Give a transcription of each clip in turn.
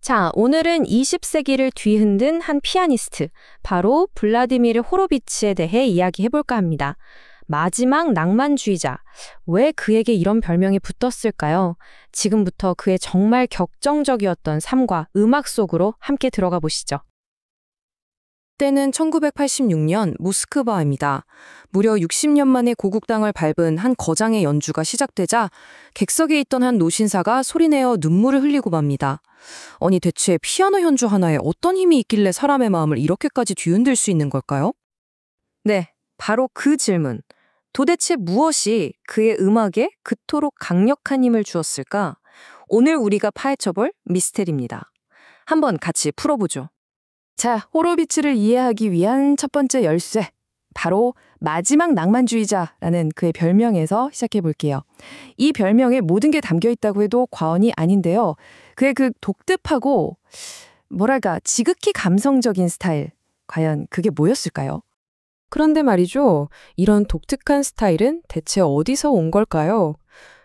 자, 오늘은 20세기를 뒤흔든 한 피아니스트, 바로 블라디미르 호로비츠에 대해 이야기해볼까 합니다. 마지막 낭만주의자. 왜 그에게 이런 별명이 붙었을까요? 지금부터 그의 정말 격정적이었던 삶과 음악 속으로 함께 들어가 보시죠. 때는 1986년 모스크바입니다. 무려 60년 만에 고국당을 밟은 한 거장의 연주가 시작되자 객석에 있던 한 노신사가 소리내어 눈물을 흘리고 맙니다. 아니 대체 피아노 연주 하나에 어떤 힘이 있길래 사람의 마음을 이렇게까지 뒤흔들 수 있는 걸까요? 네, 바로 그 질문. 도대체 무엇이 그의 음악에 그토록 강력한 힘을 주었을까? 오늘 우리가 파헤쳐볼 미스테리입니다. 한번 같이 풀어보죠. 자, 호로비츠를 이해하기 위한 첫 번째 열쇠. 바로 마지막 낭만주의자라는 그의 별명에서 시작해 볼게요. 이 별명에 모든 게 담겨 있다고 해도 과언이 아닌데요. 그의 그 독특하고 뭐랄까 지극히 감성적인 스타일. 과연 그게 뭐였을까요? 그런데 말이죠. 이런 독특한 스타일은 대체 어디서 온 걸까요?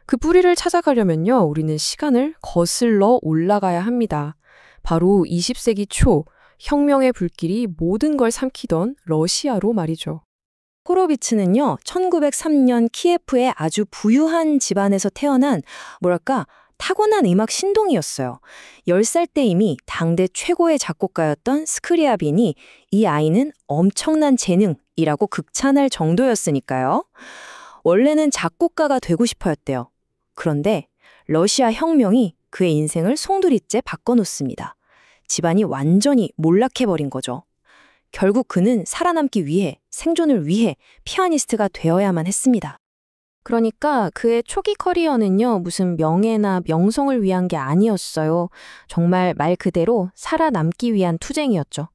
그 뿌리를 찾아가려면요. 우리는 시간을 거슬러 올라가야 합니다. 바로 20세기 초 혁명의 불길이 모든 걸 삼키던 러시아로 말이죠. 호로비츠는요, 1903년 키예프의 아주 부유한 집안에서 태어난, 타고난 음악 신동이었어요. 10살 때 이미 당대 최고의 작곡가였던 스크리아빈이 이 아이는 엄청난 재능이라고 극찬할 정도였으니까요. 원래는 작곡가가 되고 싶어였대요. 그런데 러시아 혁명이 그의 인생을 송두리째 바꿔놓습니다. 집안이 완전히 몰락해버린 거죠. 결국 그는 살아남기 위해, 생존을 위해 피아니스트가 되어야만 했습니다. 그러니까 그의 초기 커리어는요, 무슨 명예나 명성을 위한 게 아니었어요. 정말 말 그대로 살아남기 위한 투쟁이었죠.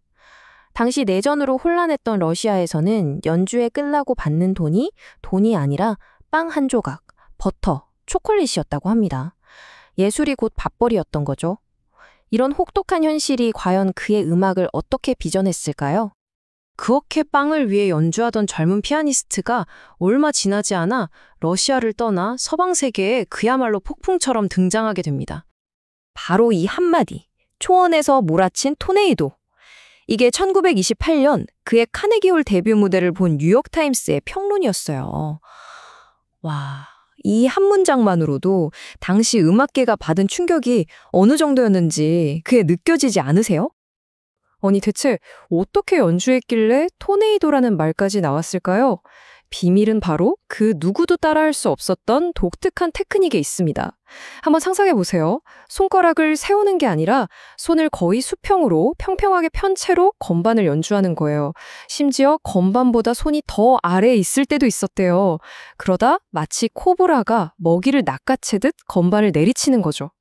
당시 내전으로 혼란했던 러시아에서는 연주에 끌라고 받는 돈이 아니라 빵 한 조각, 버터, 초콜릿이었다고 합니다. 예술이 곧 밥벌이였던 거죠. 이런 혹독한 현실이 과연 그의 음악을 어떻게 빚어냈을까요? 그렇게 빵을 위해 연주하던 젊은 피아니스트가 얼마 지나지 않아 러시아를 떠나 서방 세계에 그야말로 폭풍처럼 등장하게 됩니다. 바로 이 한마디, 초원에서 몰아친 토네이도. 이게 1928년 그의 카네기홀 데뷔 무대를 본 뉴욕타임스의 평론이었어요. 와, 이 한 문장만으로도 당시 음악계가 받은 충격이 어느 정도였는지 그게 느껴지지 않으세요? 아니 대체 어떻게 연주했길래 토네이도라는 말까지 나왔을까요? 비밀은 바로 그 누구도 따라할 수 없었던 독특한 테크닉에 있습니다. 한번 상상해 보세요. 손가락을 세우는 게 아니라 손을 거의 수평으로 평평하게 편 채로 건반을 연주하는 거예요. 심지어 건반보다 손이 더 아래에 있을 때도 있었대요. 그러다 마치 코브라가 먹이를 낚아채듯 건반을 내리치는 거죠.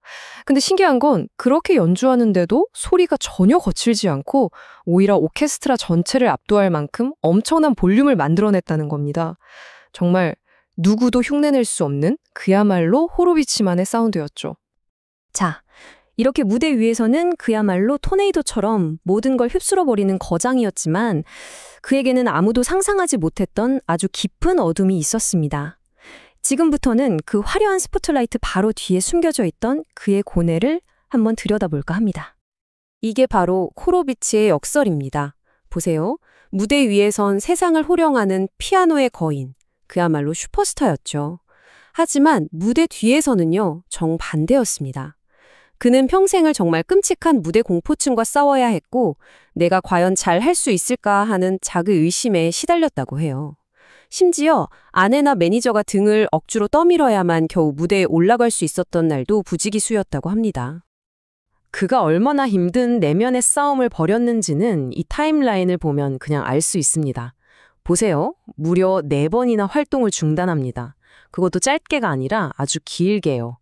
근데 신기한 건 그렇게 연주하는데도 소리가 전혀 거칠지 않고 오히려 오케스트라 전체를 압도할 만큼 엄청난 볼륨을 만들어냈다는 겁니다. 정말 누구도 흉내낼 수 없는 그야말로 호로비츠만의 사운드였죠. 자, 이렇게 무대 위에서는 그야말로 토네이도처럼 모든 걸 휩쓸어버리는 거장이었지만 그에게는 아무도 상상하지 못했던 아주 깊은 어둠이 있었습니다. 지금부터는 그 화려한 스포트라이트 바로 뒤에 숨겨져 있던 그의 고뇌를 한번 들여다볼까 합니다. 이게 바로 호로비츠의 역설입니다. 보세요. 무대 위에선 세상을 호령하는 피아노의 거인, 그야말로 슈퍼스타였죠. 하지만 무대 뒤에서는요, 정반대였습니다. 그는 평생을 정말 끔찍한 무대 공포증과 싸워야 했고 내가 과연 잘 할 수 있을까 하는 자기 의심에 시달렸다고 해요. 심지어 아내나 매니저가 등을 억지로 떠밀어야만 겨우 무대에 올라갈 수 있었던 날도 부지기수였다고 합니다. 그가 얼마나 힘든 내면의 싸움을 벌였는지는 이 타임라인을 보면 그냥 알 수 있습니다. 보세요. 무려 4번이나 활동을 중단합니다. 그것도 짧게가 아니라 아주 길게요.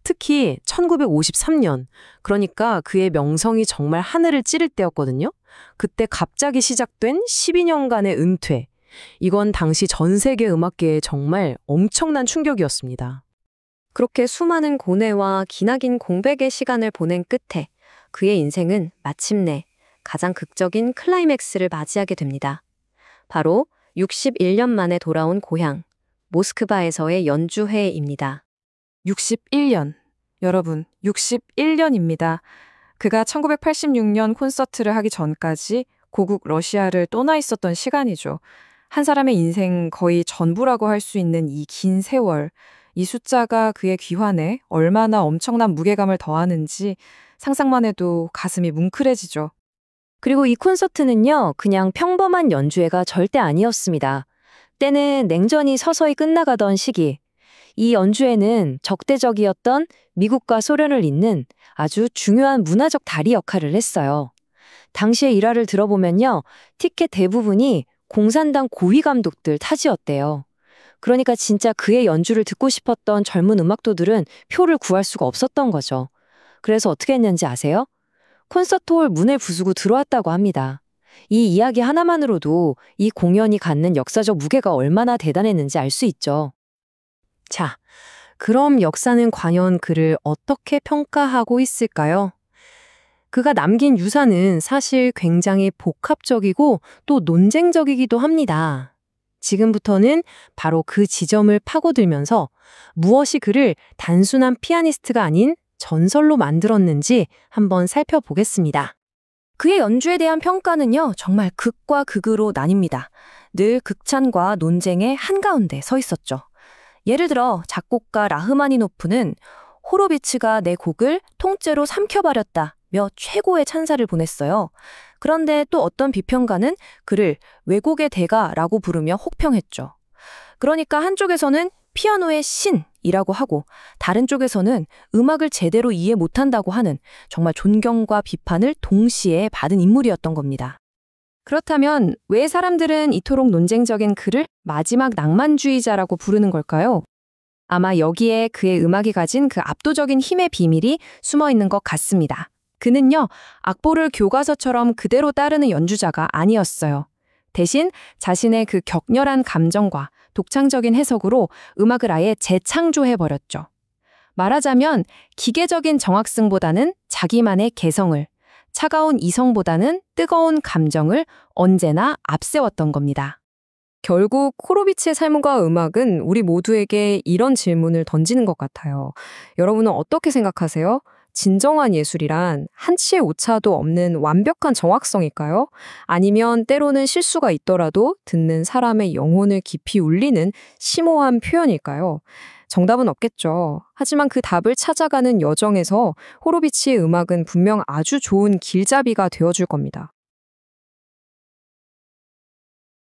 특히 1953년, 그러니까 그의 명성이 정말 하늘을 찌를 때였거든요. 그때 갑자기 시작된 12년간의 은퇴. 이건 당시 전 세계 음악계에 정말 엄청난 충격이었습니다. 그렇게 수많은 고뇌와 기나긴 공백의 시간을 보낸 끝에 그의 인생은 마침내 가장 극적인 클라이맥스를 맞이하게 됩니다. 바로 61년 만에 돌아온 고향, 모스크바에서의 연주회입니다. 61년. 여러분, 61년입니다. 그가 1986년 콘서트를 하기 전까지 고국 러시아를 떠나 있었던 시간이죠. 한 사람의 인생 거의 전부라고 할 수 있는 이 긴 세월, 이 숫자가 그의 귀환에 얼마나 엄청난 무게감을 더하는지 상상만 해도 가슴이 뭉클해지죠. 그리고 이 콘서트는요, 그냥 평범한 연주회가 절대 아니었습니다. 때는 냉전이 서서히 끝나가던 시기, 이 연주회는 적대적이었던 미국과 소련을 잇는 아주 중요한 문화적 다리 역할을 했어요. 당시의 일화를 들어보면요, 티켓 대부분이 공산당 고위 감독들 타지였대요. 그러니까 진짜 그의 연주를 듣고 싶었던 젊은 음악도들은 표를 구할 수가 없었던 거죠. 그래서 어떻게 했는지 아세요? 콘서트홀 문을 부수고 들어왔다고 합니다. 이 이야기 하나만으로도 이 공연이 갖는 역사적 무게가 얼마나 대단했는지 알 수 있죠. 자, 그럼 역사는 과연 그를 어떻게 평가하고 있을까요? 그가 남긴 유산은 사실 굉장히 복합적이고 또 논쟁적이기도 합니다. 지금부터는 바로 그 지점을 파고들면서 무엇이 그를 단순한 피아니스트가 아닌 전설로 만들었는지 한번 살펴보겠습니다. 그의 연주에 대한 평가는요, 정말 극과 극으로 나뉩니다. 늘 극찬과 논쟁의 한가운데 서 있었죠. 예를 들어 작곡가 라흐마니노프는 호로비츠가 내 곡을 통째로 삼켜버렸다 며 최고의 찬사를 보냈어요. 그런데 또 어떤 비평가는 그를 왜곡의 대가라고 부르며 혹평했죠. 그러니까 한쪽에서는 피아노의 신이라고 하고 다른 쪽에서는 음악을 제대로 이해 못한다고 하는 정말 존경과 비판을 동시에 받은 인물이었던 겁니다. 그렇다면 왜 사람들은 이토록 논쟁적인 그를 마지막 낭만주의자라고 부르는 걸까요? 아마 여기에 그의 음악이 가진 그 압도적인 힘의 비밀이 숨어 있는 것 같습니다. 그는요, 악보를 교과서처럼 그대로 따르는 연주자가 아니었어요. 대신 자신의 그 격렬한 감정과 독창적인 해석으로 음악을 아예 재창조해버렸죠. 말하자면 기계적인 정확성보다는 자기만의 개성을, 차가운 이성보다는 뜨거운 감정을 언제나 앞세웠던 겁니다. 결국 호로비츠의 삶과 음악은 우리 모두에게 이런 질문을 던지는 것 같아요. 여러분은 어떻게 생각하세요? 진정한 예술이란 한치의 오차도 없는 완벽한 정확성일까요? 아니면 때로는 실수가 있더라도 듣는 사람의 영혼을 깊이 울리는 심오한 표현일까요? 정답은 없겠죠. 하지만 그 답을 찾아가는 여정에서 호로비츠의 음악은 분명 아주 좋은 길잡이가 되어줄 겁니다.